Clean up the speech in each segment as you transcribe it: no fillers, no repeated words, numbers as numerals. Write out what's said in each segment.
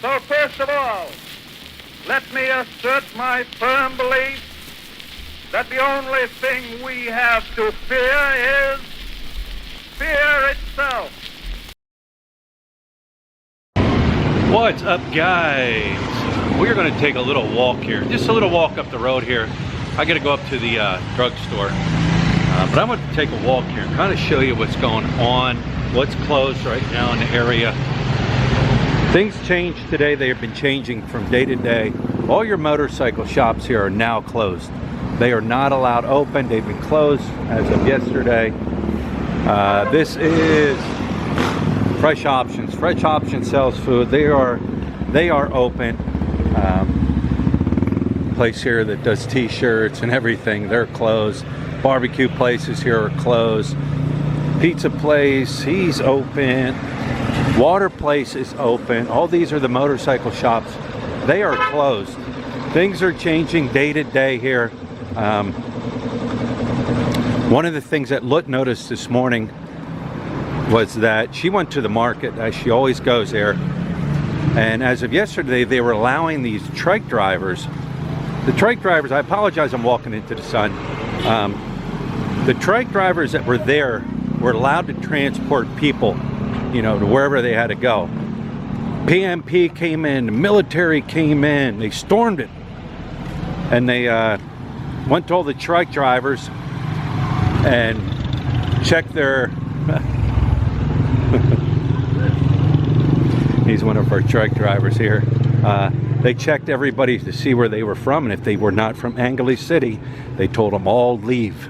So first of all, let me assert my firm belief that the only thing we have to fear is fear itself. What's up, guys? We're going to take a little walk here, just a little walk up the road here. I got to go up to the drugstore, but I'm going to take a walk here and kind of show you what's going on, what's closed right now in the area. Things changed today. They have been changing from day to day. All your motorcycle shops here are now closed. They are not allowed open. They've been closed as of yesterday. This is Fresh Options. Fresh Options sells food. They are open. Place here that does t-shirts and everything, they're closed. Barbecue places here are closed. Pizza place, he's open. Water place is open. All these are the motorcycle shops. They are closed. Things are changing day to day here. One of the things that Lut noticed this morning was that she went to the market, as she always goes there, and as of yesterday they were allowing these trike drivers. The trike drivers, I apologize, I'm walking into the sun. The trike drivers that were there were allowed to transport people, you know, to wherever they had to go. PMP came in, the military came in, they stormed it. And they went to all the trike drivers and checked their... He's one of our trike drivers here. They checked everybody to see where they were from, and if they were not from Angeles City, they told them all leave.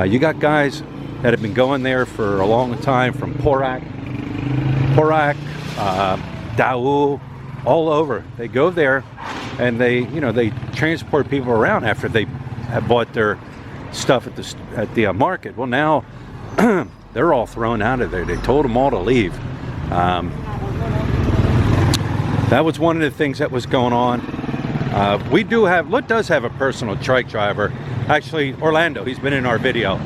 You got guys that have been going there for a long time from Porac, Daewoo, all over. They go there and they transport people around after they have bought their stuff at the market. Well, now they're all thrown out of there. They told them all to leave. That was one of the things that was going on. Lut does have a personal trike driver. Actually, Orlando, he's been in our video.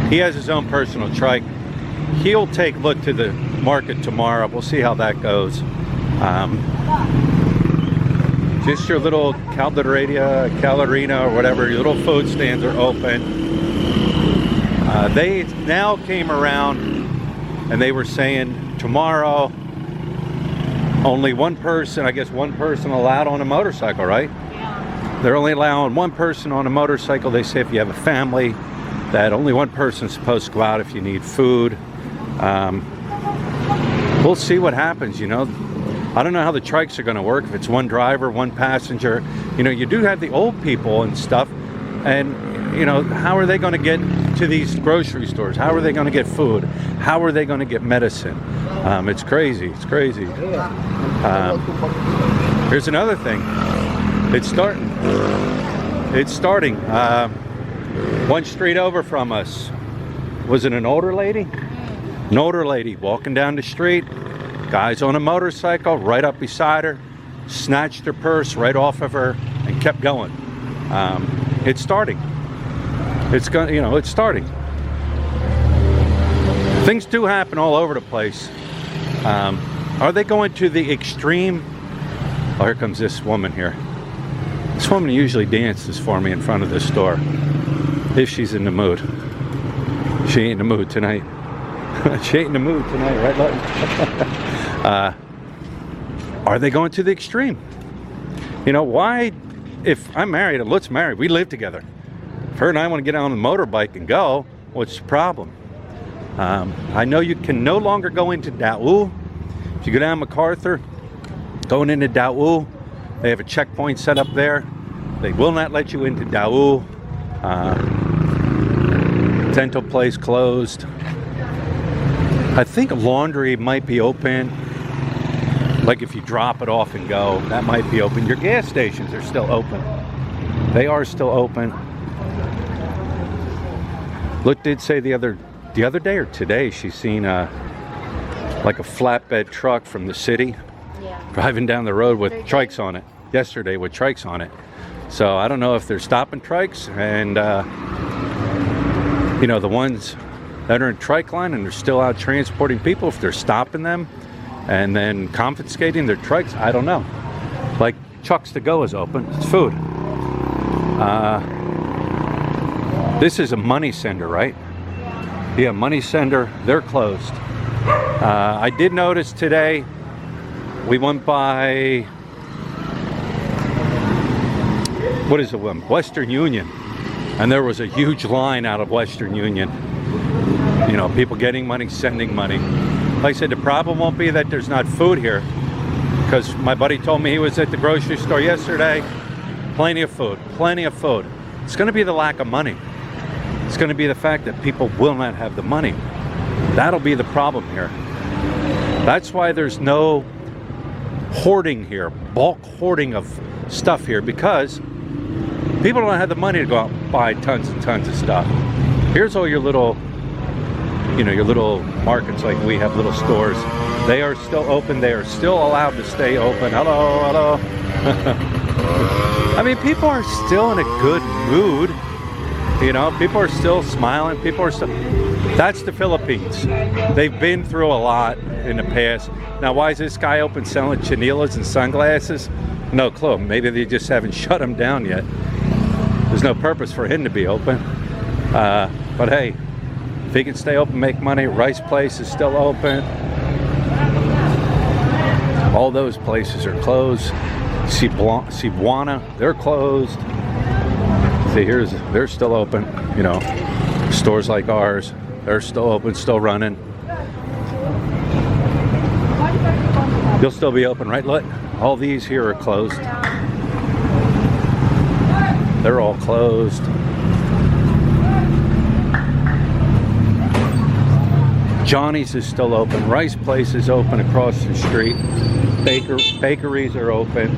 He has his own personal trike. He'll take Lut to the market tomorrow. We'll see how that goes. Just your little Calderina or whatever, your little food stands are open. They now came around and they were saying tomorrow, only one person, I guess one person allowed on a motorcycle, right? Yeah. They're only allowing one person on a motorcycle. They say if you have a family, that only one person's supposed to go out if you need food. We'll see what happens, you know. I don't know how the trikes are going to work. If it's one driver, one passenger. You know, you do have the old people and stuff. And, you know, how are they going to get to these grocery stores? How are they going to get food? How are they going to get medicine? It's crazy. It's crazy. Here's another thing. It's starting. One street over from us. Was it an older lady? An older lady walking down the street. Guys on a motorcycle right up beside her. Snatched her purse right off of her and kept going. It's starting. It's going, you know, it's starting. Things do happen all over the place. Are they going to the extreme? Oh, here comes this woman here. This woman usually dances for me in front of this store, if she's in the mood. She ain't in the mood tonight. She ain't in the mood tonight, right, Lutton? Are they going to the extreme? You know, why? If I'm married and Lut's married, we live together. If her and I want to get on the motorbike and go, what's the problem? I know you can no longer go into Daewoo. If you go down MacArthur, going into Daewoo, they have a checkpoint set up there. They will not let you into Daewoo. Dental place closed. I think laundry might be open. Like if you drop it off and go, that might be open. Your gas stations are still open. They are still open. Lut did say the other day or today she's seen like a flatbed truck from the city driving down the road with trikes on it. Yesterday with trikes on it. So I don't know if they're stopping trikes and you know, the ones that are in trike line and they're still out transporting people, if they're stopping them and then confiscating their trucks. I don't know. Like Chuck's To Go is open. It's food. This is a money sender, right? Yeah, money sender. They're closed. I did notice today we went by, what is it, Western Union, and there was a huge line out of Western Union. You know, people getting money, sending money. Like I said, the problem won't be that there's not food here, because my buddy told me he was at the grocery store yesterday. Plenty of food, plenty of food. It's going to be the lack of money. It's going to be the fact that people will not have the money. That'll be the problem here. That's why there's no hoarding here, bulk hoarding of stuff here, because people don't have the money to go out and buy tons and tons of stuff. Here's all your little, you know, your little markets, like we have little stores. They are still open. They are still allowed to stay open. Hello, hello. I mean, people are still in a good mood. You know, people are still smiling. People are still... That's the Philippines. They've been through a lot in the past. Now, why is this guy open selling chinelas and sunglasses? No clue. Maybe they just haven't shut him down yet. There's no purpose for him to be open. But hey, if he can stay open, make money. Rice Place is still open. All those places are closed. Cebuana, they're closed. See, they're still open. You know, stores like ours, they're still open, still running. You'll still be open, right, Lut? All these here are closed. They're all closed. Johnny's is still open. Rice Place is open across the street. Bakeries are open.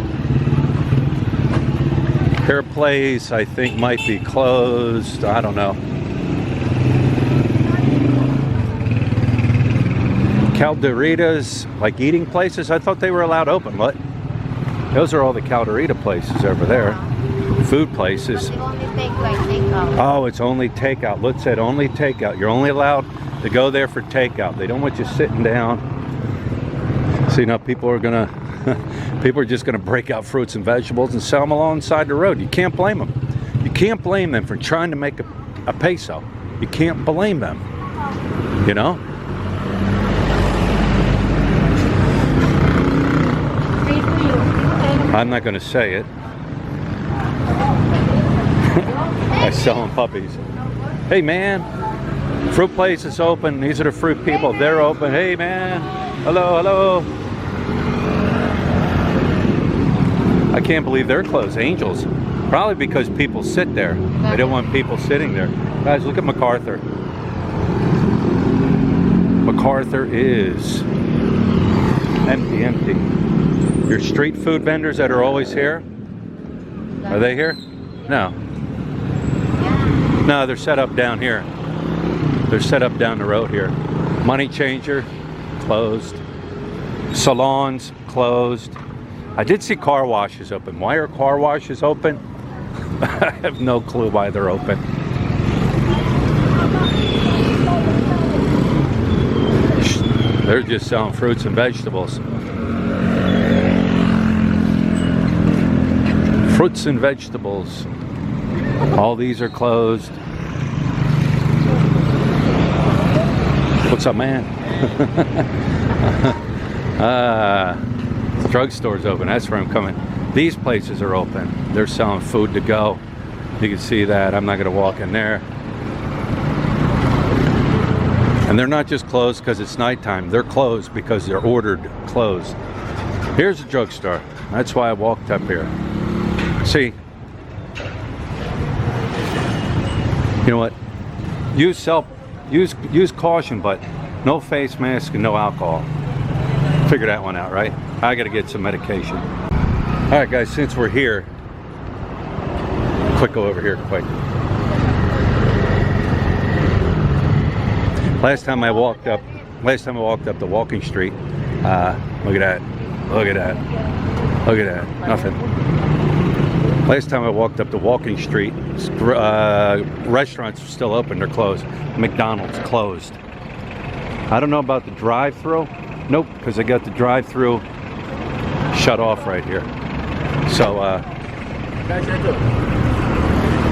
Hair Place, I think, might be closed. I don't know. Calderitas, like eating places, I thought they were allowed open. What? Those are all the Calderita places over there. Food places. Oh, it's only takeout. Look, said only takeout. You're only allowed to go there for takeout. They don't want you sitting down. So, you know, people are just gonna break out fruits and vegetables and sell them alongside the road. You can't blame them. You can't blame them for trying to make a peso. You can't blame them. You know? I'm not gonna say it. I sell them puppies. Hey man, fruit place is open. These are the fruit people. They're open. Hey man, hello, hello. I can't believe they're closed. Angels. Probably because people sit there. They don't want people sitting there. Guys, look at MacArthur. MacArthur is empty. Your street food vendors that are always here, are they here? No. No, they're set up down here. They're set up down the road here. Money Changer, closed. Salons, closed. I did see car washes open. Why are car washes open? I have no clue why they're open. They're just selling fruits and vegetables. Fruits and vegetables. All these are closed. What's up, man? Drugstore's open. That's where I'm coming. These places are open. They're selling food to go. You can see that. I'm not going to walk in there. And they're not just closed because it's nighttime. They're closed because they're ordered closed. Here's a drugstore. That's why I walked up here. See, you know what? Use caution, but no face mask and no alcohol. Figure that one out, right? I gotta get some medication. All right, guys, since we're here, go over here quick. Last time I walked up the walking street. Look at that, nothing. Last time I walked up the walking street, restaurants are still open, they're closed. McDonald's closed. I don't know about the drive-through, Nope, because I got the drive-through shut off right here. So,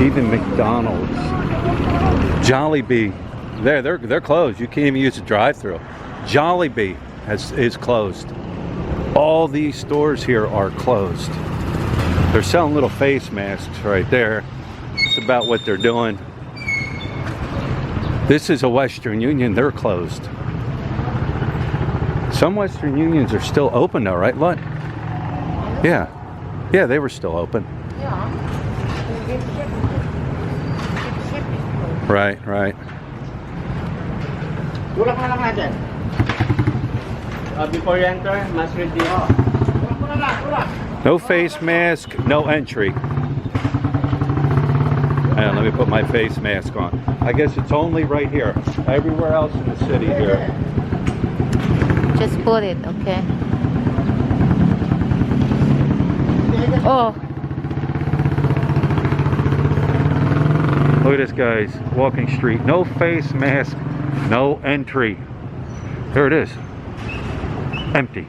even McDonald's, Jollibee, they're closed. You can't even use the drive-through. Jollibee is closed. All these stores here are closed. They're selling little face masks right there. It's about what they're doing. This is a Western Union. They're closed. Some Western Unions are still open though, right, Lut? Yeah. Yeah, they were still open. Right, right. Before you enter, must read the No face mask, no entry. And let me put my face mask on. I guess it's only right here. Everywhere else in the city here. Just put it, okay? Oh, Look at this, guys. Walking street. No face mask, no entry. There it is. Empty.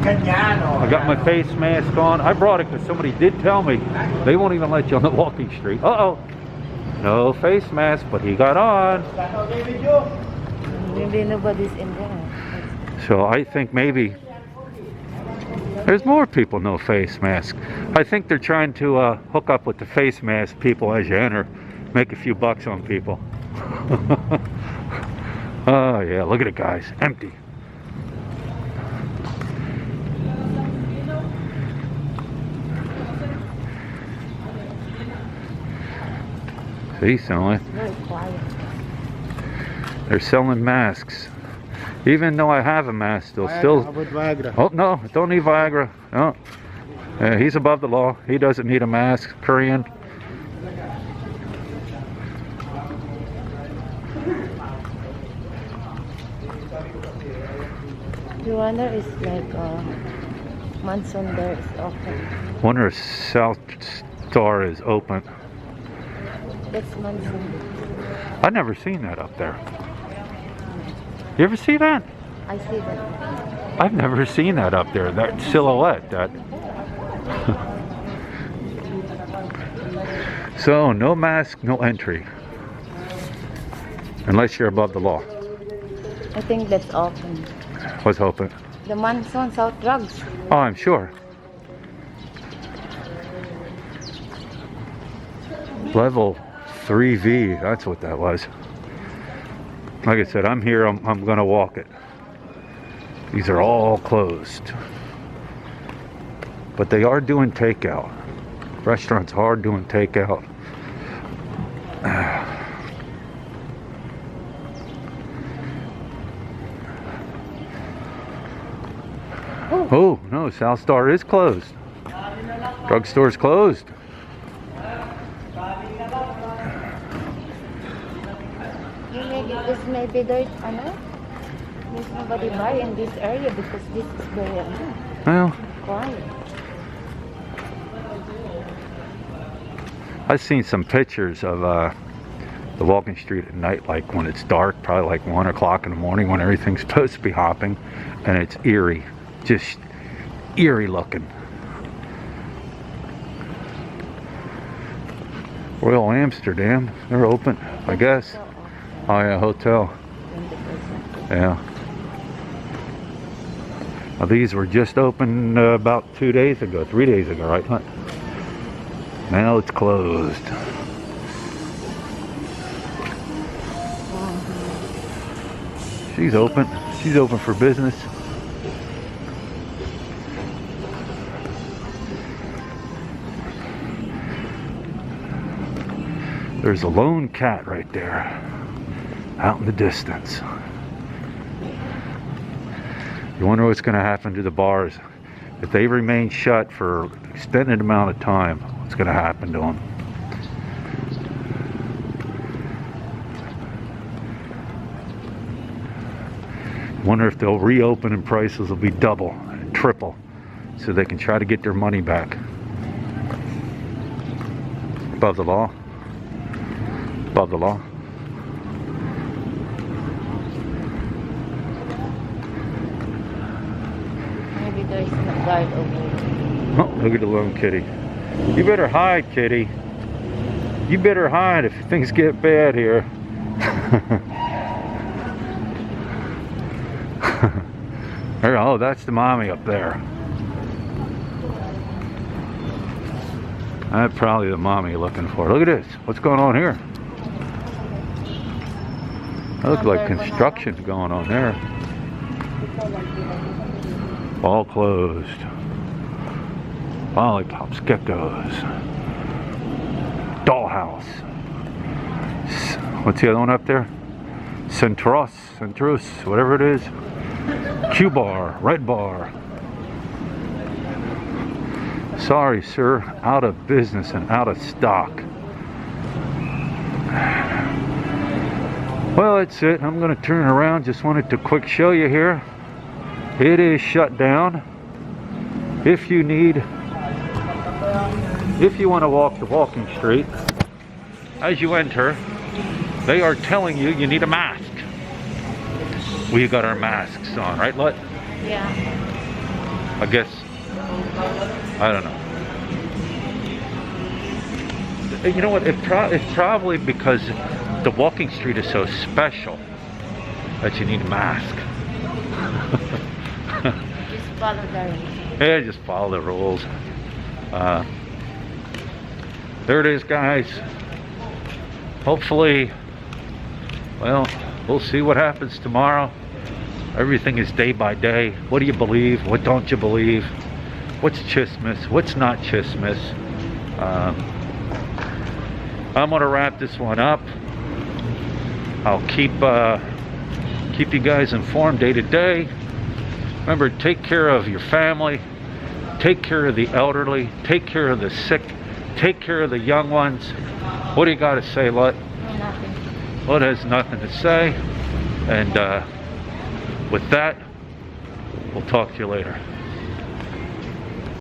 I got my face mask on. I brought it because somebody did tell me they won't even let you on the walking street. Uh-oh. No face mask, but he got on. maybe nobody's in there. So I think maybe there's more people no face mask. I think they're trying to hook up with the face mask people as you enter. Make a few bucks on people. Oh yeah, look at it, guys. Empty. See, selling. Very quiet. They're selling masks. Even though I have a mask, they'll still. Viagra. Oh no! Don't need Viagra. No. He's above the law. He doesn't need a mask. Korean. The wonder is like monsoon there is open. Wonder if South Star is open. That's monsoon. I've never seen that up there. You ever see that? I see that. I've never seen that up there. That silhouette. That. So no mask, no entry, unless you're above the law. I think that's open. Was open. The monsoon South drugs. Oh, I'm sure. Level 3V, that's what that was. Like I said, I'm here, I'm gonna walk it. These are all closed. But they are doing takeout. Restaurants are doing takeout. Oh, no, South Star is closed. Drugstore's closed. This may be there's nobody buy in this area because this is very Well, quiet. I've seen some pictures of the walking street at night, like when it's dark, probably like 1 o'clock in the morning when everything's supposed to be hopping, and it's eerie, just eerie looking. Royal Amsterdam, they're open, I guess. Oh yeah, hotel. 20%. Yeah. Now, these were just open about 2 days ago, 3 days ago, right? Huh? Now it's closed. She's open. She's open for business. There's a lone cat right there, out in the distance. You wonder what's going to happen to the bars if they remain shut for an extended amount of time. What's going to happen to them? Wonder if they'll reopen and prices will be double, triple, so they can try to get their money back. Above the law. Above the law. There's no guard over here. Oh, look at the lone kitty. You better hide, kitty. You better hide if things get bad here. There, oh, that's the mommy up there. That's probably the mommy you're looking for. Look at this. What's going on here? That looks like construction's going on there. All closed. Lollipops, geckos. Dollhouse. What's the other one up there? Centros, whatever it is. Q-bar, red bar. Sorry, sir, out of business and out of stock. Well, that's it. I'm going to turn around. Just wanted to quick show you here. It is shut down. If you want to walk the walking street, as you enter, they are telling you you need a mask. We got our masks on, right, Lut? Yeah. I guess. I don't know. You know what? It's probably because the walking street is so special that you need a mask. Just follow the rules. Yeah, just follow the rules. There it is, guys. Hopefully, well, we'll see what happens tomorrow. Everything is day by day. What do you believe? What don't you believe? What's chismis? What's not chismis? I'm gonna wrap this one up. I'll keep you guys informed day to day. Remember, take care of your family. Take care of the elderly. Take care of the sick. Take care of the young ones. What do you got to say, Lut? Nothing. Lut has nothing to say. And with that, we'll talk to you later.